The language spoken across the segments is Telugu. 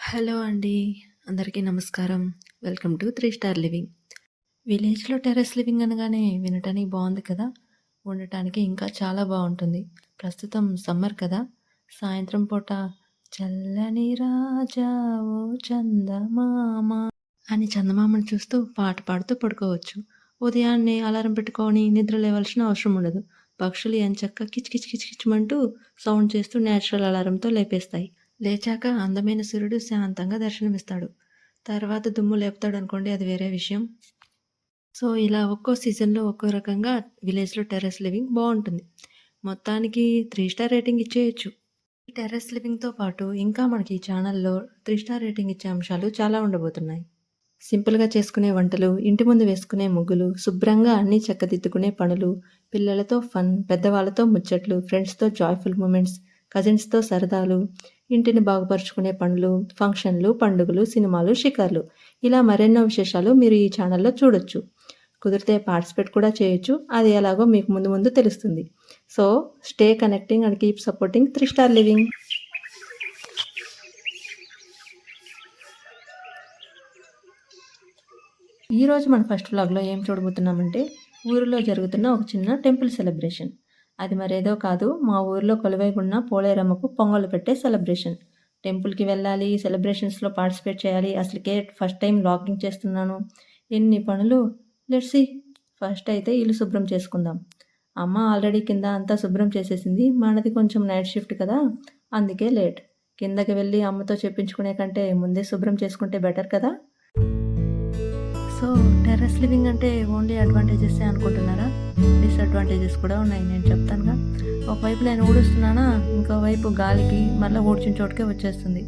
హలో అండి. అందరికీ నమస్కారం. Welcome to 3 star living. విలేజ్‌లో టెర్రస్ లివింగ్ అనగానే వినటానికి బావుంది కదా! ఉండటానికి ఇంకా చాలా బావుంటుంది. ప్రస్తుతం సమ్మర్ కదా! సాయంత్రం పూట చల్లని రాజా ఓ చందమామ అని చందమామను చూస్తూ పాట పాడుతూ పడుకోవచ్చు. ఉదయాన్నే అలారం పెట్టుకొని నిద్ర లేవాల్సిన అవసరం ఉండదు. పక్షులు ఎంచక్కా కిచ్ కిచ్ కిచ్ కిచ్‌మంటూ సౌండ్ చేస్తూ నేచురల్ అలారంతో లేపేస్తాయి. లేచాక అందమైన సూర్యుడు శాంతంగా దర్శనమిస్తాడు. తర్వాత దుమ్ము లేపుతాడనుకోండి, అది వేరే విషయం. సో, ఇలా ఒక్కో సీజన్‌లో ఒక్కో రకంగా విలేజ్‌లో టెర్రస్ లివింగ్ బావుంటుంది. మొత్తానికి 3 స్టార్ రేటింగ్ ఇచ్చేయొచ్చు. ఈ టెర్రస్ లివింగ్‌తో పాటు ఇంకా మనకి ఈ ఛానల్‌లో 3 స్టార్ రేటింగ్ ఇచ్చే అంశాలు చాలా ఉండబోతున్నాయి. సింపుల్‌గా చేసుకునే వంటలు, ఇంటి ముందు వేసుకునే ముగ్గులు, శుభ్రంగా అన్నీ చక్కదిద్దుకునే పనులు, పిల్లలతో ఫన్, పెద్దవాళ్ళతో ముచ్చట్లు, ఫ్రెండ్స్‌తో జాయ్‌ఫుల్ మొమెంట్స్, కజిన్స్‌తో సరదాలు, ఇంటిని బాగుపరుచుకునే పనులు, ఫంక్షన్‌లు, పండుగలు, సినిమాలు, షికార్లు ఇలా మరెన్నో విశేషాలు మీరు ఈ ఛానల్‌లో చూడొచ్చు. కుదిరితే పార్టిసిపేట్ కూడా చేయొచ్చు. అది ఎలాగో మీకు ముందు ముందు తెలుస్తుంది. So, stay connecting and keep supporting 3 star living. ఈరోజు మన ఫస్ట్ వ్లాగ్‌లో ఏం చూడబోతున్నామంటే, ఊరిలో జరుగుతున్న ఒక చిన్న టెంపుల్ సెలబ్రేషన్. అది మరేదో కాదు, మా ఊరిలో కొలువై ఉన్న పోలేరమ్మకు పొంగలు పెట్టే సెలబ్రేషన్. టెంపుల్‌కి వెళ్ళాలి, సెలబ్రేషన్స్‌లో పార్టిసిపేట్ చేయాలి. అసలుకే ఫస్ట్ టైం వ్లాగింగ్ చేస్తున్నాను. ఎన్ని పనులు. Let's see. ఫస్ట్ అయితే ఇల్లు శుభ్రం చేసుకుందాం. అమ్మ ఆల్రెడీ కింద అంతా శుభ్రం చేసేసింది. మనది కొంచెం నైట్ షిఫ్ట్ కదా! అందుకే లేట్. కిందకి వెళ్ళి అమ్మతో చెప్పించుకునే కంటే ముందే శుభ్రం చేసుకుంటే బెటర్ కదా! సో, టెర్రస్ లివింగ్ అంటే ఓన్లీ అడ్వాంటేజెసే అనుకుంటున్నారా? డిసడ్వాంటేజెస్ కూడా ఉన్నాయి. నేను చెప్తానుగా. ఒకవైపు నేను ఊడుస్తున్నానా, ఇంకోవైపు గాలికి మళ్ళీ ఊడ్చిన చోటుకే వచ్చేస్తుంది.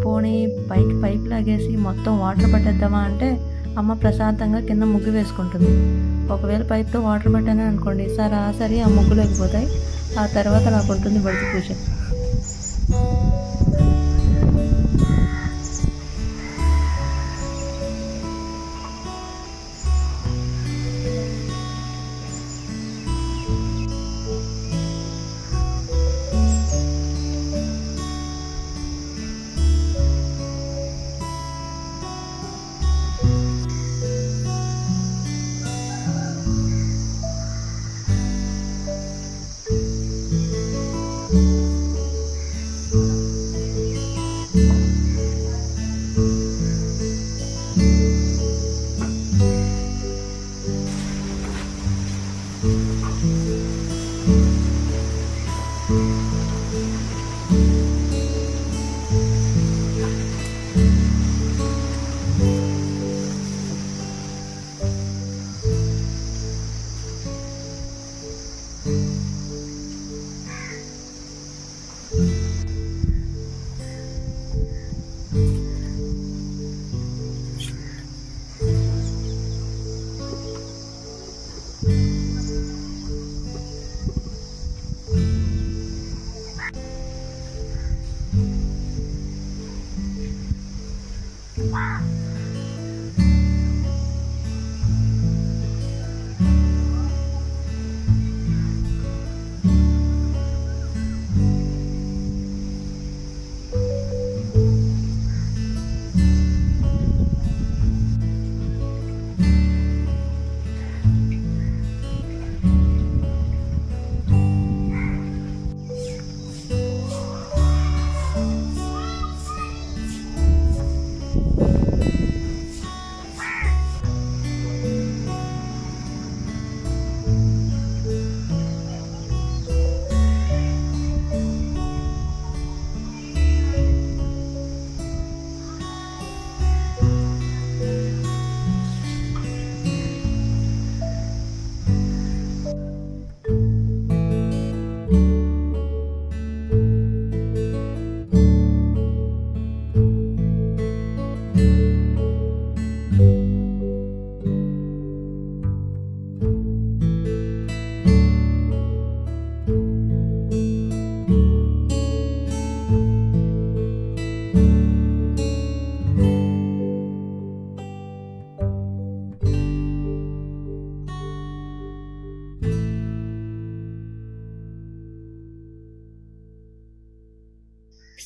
పోనీ పైకి పైప్ లాగేసి మొత్తం వాటర్ పట్టేద్దామా అంటే అమ్మ ప్రశాంతంగా కింద ముగ్గు వేసుకుంటుంది. ఒకవేళ పైప్తో వాటర్ పట్టాను అనుకోండి, సరాసరి ఆ ముగ్గులోకి పోతాయి. ఆ తర్వాత నాకు ఉంటుంది బయట పూజ.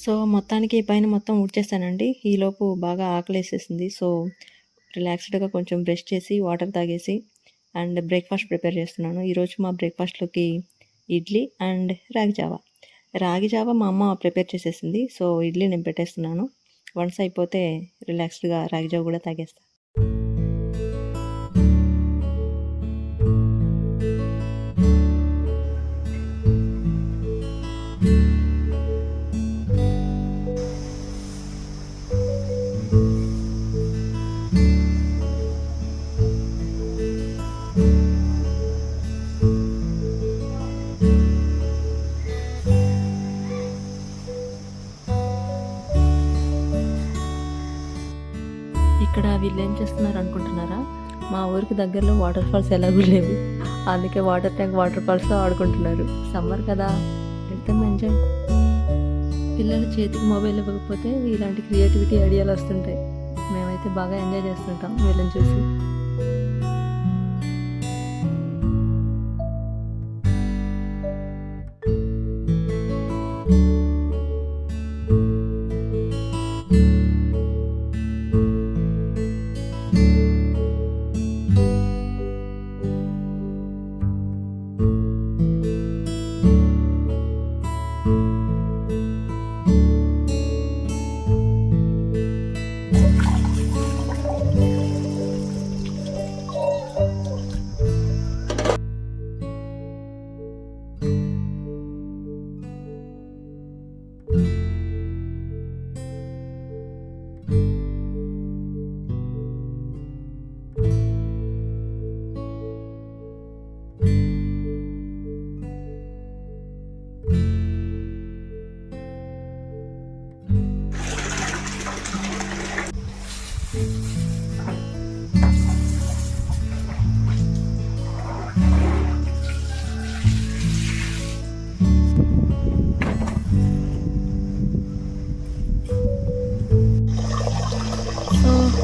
సో, మొత్తానికి పైన మొత్తం ఊడ్చేసానండి. ఈలోపు బాగా ఆకలేసేసింది. సో, రిలాక్స్‌డ్‌గా కొంచెం బ్రష్ చేసి, వాటర్ తాగేసి అండ్ బ్రేక్‌ఫాస్ట్ ప్రిపేర్ చేస్తున్నాను. ఈరోజు మా బ్రేక్‌ఫాస్ట్‌లోకి ఇడ్లీ అండ్ రాగి జావా. రాగి జావా మా అమ్మ ప్రిపేర్ చేసేసింది. సో, ఇడ్లీ నేను పెట్టేస్తున్నాను. వన్స్ అయిపోతే రిలాక్స్‌డ్‌గా రాగి జావ కూడా తాగేస్తా. ఇక్కడ వీళ్ళేం చేస్తున్నారు అనుకుంటున్నారా? మా ఊరికి దగ్గరలో వాటర్ ఫాల్స్ ఎలాగూ లేవు. అందుకే వాటర్ ఫాల్స్‌లో ఆడుకుంటున్నారు. సమ్మర్ కదా! Let them enjoy. పిల్లల చేతికి మొబైల్ ఇవ్వకపోతే ఇలాంటి క్రియేటివిటీ ఐడియాలు వస్తుంటాయి. మేమైతే బాగా ఎంజాయ్ చేస్తుంటాం వీళ్ళని చూసి.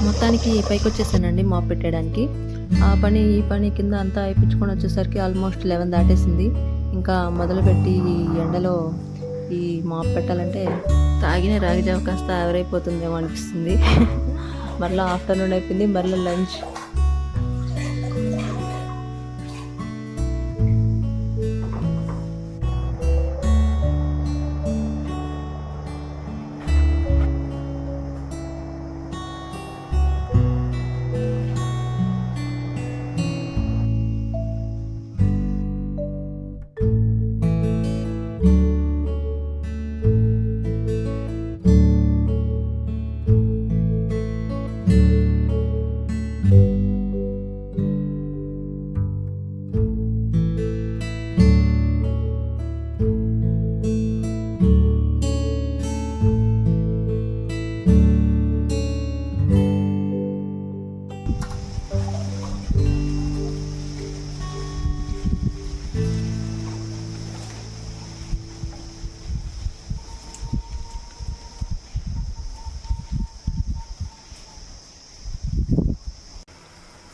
మొత్తానికి పైకొచ్చేసానండి మాప్ పెట్టడానికి. ఈ పని కింద అంతా అయిపించుకొని వచ్చేసరికి ఆల్మోస్ట్ 11 దాటేసింది. ఇంకా మొదలుపెట్టి ఈ ఎండలో ఈ మాప్ పెట్టాలంటే తాగిన రాగి జావ కాస్త ఆవిరైపోతుందేమో అనిపిస్తుంది. మరలా ఆఫ్టర్నూన్ అయిపోయింది. మరలా లంచ్.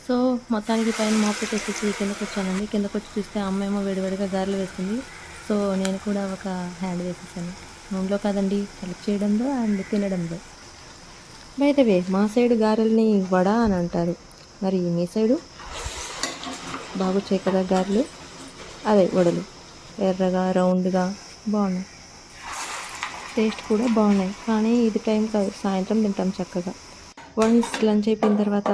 సో మొత్తానికి పైన మాప్ పెట్టేసేసి కిందకు వచ్చానండి. కిందకు వచ్చి చూస్తే అమ్మ ఏమో వేడివేడిగా గారెలు వేస్తుంది. సో నేను కూడా ఒక హ్యాండ్ వేసేసాను. నూనెలో కాదండి, హెల్ప్ చేయడంలో అండ్ తినడంలో. బై ద వే, మా సైడు గారెల్ని వడ అని అంటారు. మరి మీ సైడు బాగొచ్చాయి కదా గారెలు? అదే వడలు. ఎర్రగా రౌండ్గా బాగున్నాయి. టేస్ట్ కూడా బాగున్నాయి. కానీ ఇది టైం కాదు, సాయంత్రం తింటాం చక్కగా. వన్స్ లంచ్ అయిపోయిన తర్వాత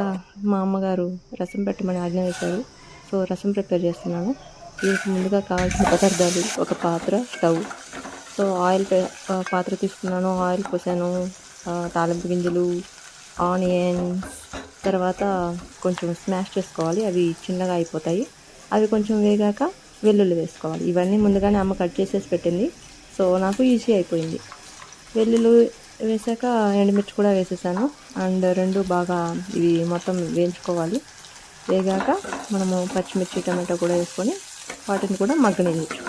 మా అమ్మగారు రసం పెట్టమని ఆజ్ఞ వేశారు. సో రసం ప్రిపేర్ చేస్తున్నాను. దీనికి ముందుగా కావాల్సిన పదార్థాలు: ఒక పాత్ర, స్టవ్. సో ఆయిల్ పాత్ర తీసుకున్నాను. ఆయిల్ పోసాను. తాలింపు గింజలు, ఆనియన్స్, తర్వాత కొంచెం స్మాష్ చేసుకోవాలి. అవి చిన్నగా అయిపోతాయి. అవి కొంచెం వేగాక వెల్లుల్లి వేసుకోవాలి. ఇవన్నీ ముందుగానే అమ్మ కట్ చేసేసి పెట్టింది. సో నాకు ఈజీ అయిపోయింది. వెల్లుల్లి వేసాక ఎండుమిర్చి కూడా వేసేసాను. అండ్ రెండు బాగా ఇవి మొత్తం వేయించుకోవాలి. వేగాక మనము పచ్చిమిర్చి, టమాటో కూడా వేసుకొని వాటిని కూడా మగ్గనివ్వచ్చు.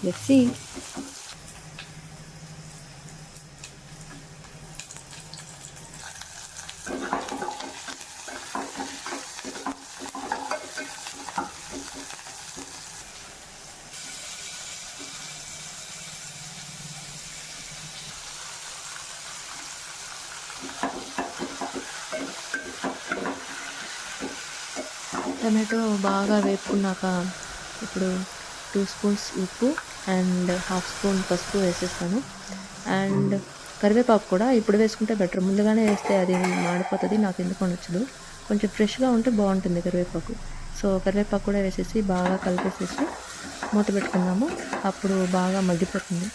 Let's see. టమాటో బాగా వేపుకున్నాక ఇప్పుడు 2 స్పూన్స్ ఉప్పు అండ్ హాఫ్ స్పూన్ పసుపు వేసేస్తాను. అండ్ కరివేపాకు కూడా ఇప్పుడు వేసుకుంటే బెటర్. ముందుగానే వేస్తే అది మాడిపోతుంది, నాకు ఎందుకో నచ్చదు. కొంచెం ఫ్రెష్గా ఉంటే బాగుంటుంది కరివేపాకు. సో కరివేపాకు కూడా వేసేసి బాగా కలిపేసేసి మూత పెట్టుకుందాము. అప్పుడు బాగా మగ్గిపోతుంది.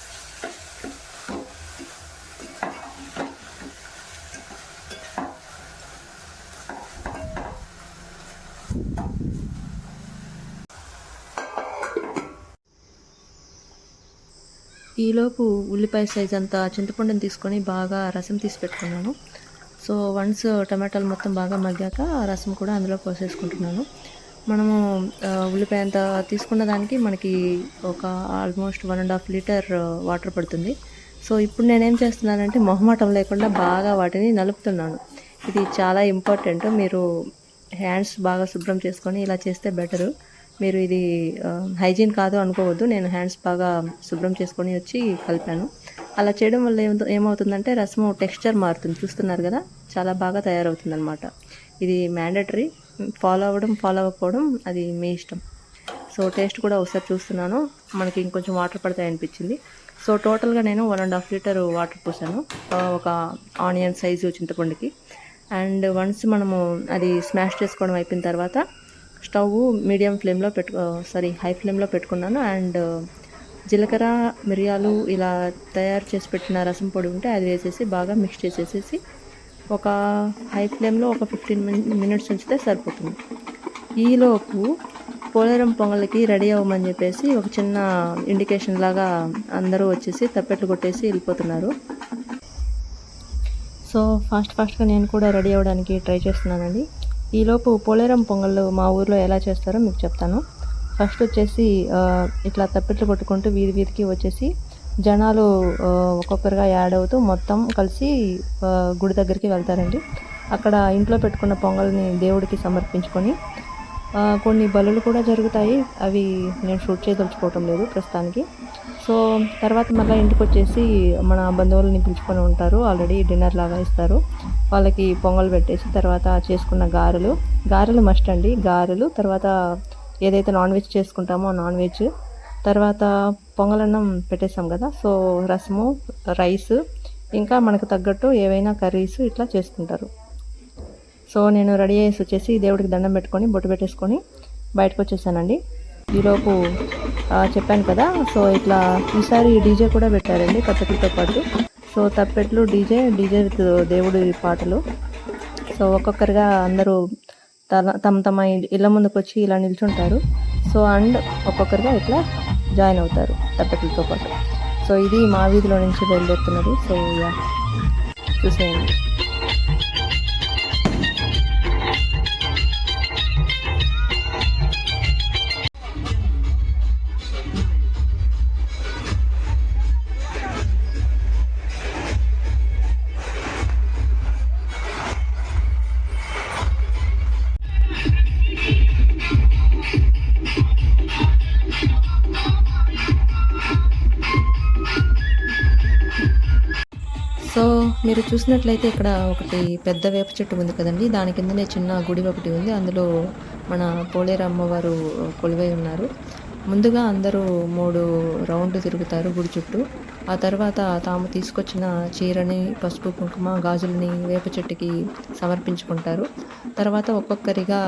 ఈలోపు ఉల్లిపాయ సైజ్ అంతా చింతపండుని తీసుకొని బాగా రసం తీసి పెట్టుకున్నాను. సో వన్స్ టమాటాలు మొత్తం బాగా మగ్గాక రసం కూడా అందులో పోసేసుకుంటున్నాను. మనము ఉల్లిపాయ అంత తీసుకున్న దానికి మనకి ఒక ఆల్మోస్ట్ 1.5 లీటర్ వాటర్ పడుతుంది. సో ఇప్పుడు నేనేం చేస్తున్నానంటే మొహమాటం లేకుండా బాగా వాటిని నలుపుతున్నాను. ఇది చాలా ఇంపార్టెంట్. మీరు హ్యాండ్స్ బాగా శుభ్రం చేసుకొని ఇలా చేస్తే బెటరు. మీరు ఇది హైజీన్ కాదు అనుకోవద్దు. నేను హ్యాండ్స్ బాగా శుభ్రం చేసుకొని వచ్చి కలిపాను. అలా చేయడం వల్ల ఏమవుతుందంటే రసము టెక్స్చర్ మారుతుంది. చూస్తున్నారు కదా, చాలా బాగా తయారవుతుంది అనమాట. ఇది మ్యాండేటరీ. ఫాలో అవ్వకపోవడం అది మీ ఇష్టం. సో టేస్ట్ కూడా ఒకసారి చూస్తున్నాను, మనకి ఇంకొంచెం వాటర్ పడతాయి అనిపించింది. సో టోటల్గా నేను 1.5 లీటర్ వాటర్ పోసాను ఒక ఆనియన్ సైజు చింతపండుకి. అండ్ వన్స్ మనము అది స్మాష్ చేసుకోవడం అయిపోయిన తర్వాత స్టవ్ మీడియం ఫ్లేమ్లో హై ఫ్లేమ్లో పెట్టుకున్నాను. అండ్ జీలకర్ర, మిరియాలు ఇలా తయారు చేసి పెట్టిన రసం పొడి ఉంటే అది వేసేసి బాగా మిక్స్ చేసేసి ఒక హై ఫ్లేమ్లో ఒక 15 మినిట్స్ ఉంచితే సరిపోతుంది. ఈలోపు పోలేరం పొంగల్కి రెడీ అవ్వమని చెప్పేసి ఒక చిన్న ఇండికేషన్ లాగా అందరూ వచ్చేసి తప్పెట్లు కొట్టేసి వెళ్ళిపోతున్నారు. సో ఫాస్ట్గా నేను కూడా రెడీ అవ్వడానికి ట్రై చేస్తున్నానండి. ఈలోపు పోలేరం పొంగళ్ళు మా ఊర్లో ఎలా చేస్తారో మీకు చెప్తాను. ఫస్ట్ వచ్చేసి ఇట్లా తప్పెట్లు కొట్టుకుంటూ వీధికి వచ్చేసి జనాలు ఒక్కొక్కరుగా యాడ్ అవుతూ మొత్తం కలిసి గుడి దగ్గరికి వెళ్తారండి. అక్కడ ఇంట్లో పెట్టుకున్న పొంగల్ని దేవుడికి సమర్పించుకొని కొన్ని బలులు కూడా జరుగుతాయి. అవి నేను షూట్ చేయదలుచుకోవటం లేదు ప్రస్తుతానికి. సో తర్వాత మళ్ళీ ఇంటికి వచ్చేసి మన బంధువులని పిలుచుకొని ఉంటారు. ఆల్రెడీ డిన్నర్ లాగా ఇస్తారు. వాళ్ళకి పొంగల్ పెట్టేసి తర్వాత చేసుకున్న గారెలు మస్ట్ అండి. గారెలు తర్వాత ఏదైతే నాన్ వెజ్ చేసుకుంటామో నాన్ వెజ్, తర్వాత పొంగలన్నం పెట్టేసాం కదా. సో రసము, రైస్, ఇంకా మనకు తగ్గట్టు ఏవైనా కర్రీస్ ఇట్లా చేసుకుంటారు. సో నేను రెడీ అయ్యేసి వచ్చేసి దేవుడికి దండం పెట్టుకొని బొట్టు పెట్టేసుకొని బయటకు వచ్చేసానండి. ఈలోపు చెప్పాను కదా, సో ఇట్లా ఈసారి డీజే కూడా పెట్టారండి తప్పెట్లతో పాటు. సో తప్పెట్లు, డీజే విత్ దేవుడి పాటలు. సో ఒక్కొక్కరుగా అందరూ తమ ఇళ్ళ ముందుకు వచ్చి ఇలా నిల్చుంటారు. సో అండ్ ఒక్కొక్కరుగా ఇట్లా జాయిన్ అవుతారు తప్పెట్లతో పాటు. సో ఇది మా వీధిలో నుంచి బయలుదేరుతున్నది. సో చూసేయండి. సో మీరు చూసినట్లయితే ఇక్కడ ఒకటి పెద్ద వేప చెట్టు ఉంది కదండి, దాని కిందనే చిన్న గుడి ఒకటి ఉంది. అందులో మన పోలేరు అమ్మవారు కొలువై ఉన్నారు. ముందుగా అందరూ 3 రౌండ్లు తిరుగుతారు గుడి చుట్టూ. ఆ తర్వాత తాము తీసుకొచ్చిన చీరని, పసుపు కుంకుమ, గాజులని వేప చెట్టుకి సమర్పించుకుంటారు. తర్వాత ఒక్కొక్కరిగా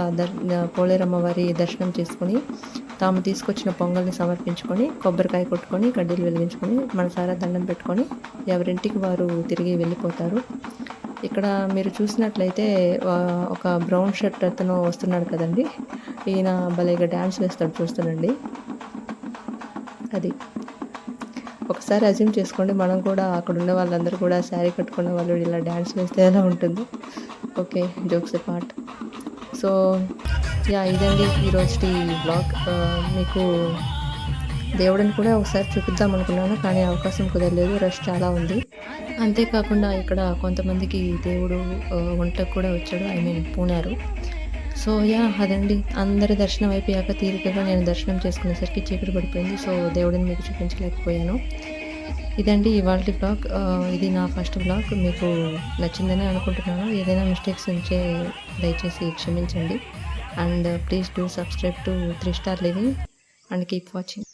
పోలేరు అమ్మవారి దర్శనం చేసుకొని తాము తీసుకొచ్చిన పొంగల్ని సమర్పించుకొని కొబ్బరికాయ కొట్టుకొని కడ్డీలు వెలిగించుకొని మనసారా దండం పెట్టుకొని ఎవరింటికి వారు తిరిగి వెళ్ళిపోతారు. ఇక్కడ మీరు చూసినట్లయితే ఒక బ్రౌన్ షర్ట్ అతను వస్తున్నాడు కదండి, ఈయన భలేగా డ్యాన్స్ వేస్తాడు, చూస్తానండి. అది ఒకసారి అజ్యూమ్ చేసుకోండి, మనం కూడా అక్కడ ఉన్న వాళ్ళందరూ కూడా శారీ కట్టుకున్న వాళ్ళు ఇలా డ్యాన్స్ వేస్తే ఎలా ఉంటుంది. Okay, jokes part. సో ఇదండి ఈరోజు బ్లాగ్. మీకు దేవుడిని కూడా ఒకసారి చూపిద్దాం అనుకున్నాను, కానీ అవకాశం కుదరలేదు, రష్ చాలా ఉంది. అంతేకాకుండా ఇక్కడ కొంతమందికి దేవుడు వంటకు కూడా వచ్చాడు, పూనారు. సో అదండి, అందరి దర్శనం అయిపోయాక తీరికగా నేను దర్శనం చేసుకునేసరికి చీకటి పడిపోయింది. సో దేవుడిని మీకు చూపించలేకపోయాను. ఇదండి ఇవాళ బ్లాగ్. ఇది నా ఫస్ట్ బ్లాగ్. మీకు నచ్చిందని అనుకుంటున్నాను. ఏదైనా మిస్టేక్స్ ఉంటే దయచేసి క్షమించండి. and please do subscribe to 3 Star Living and keep watching.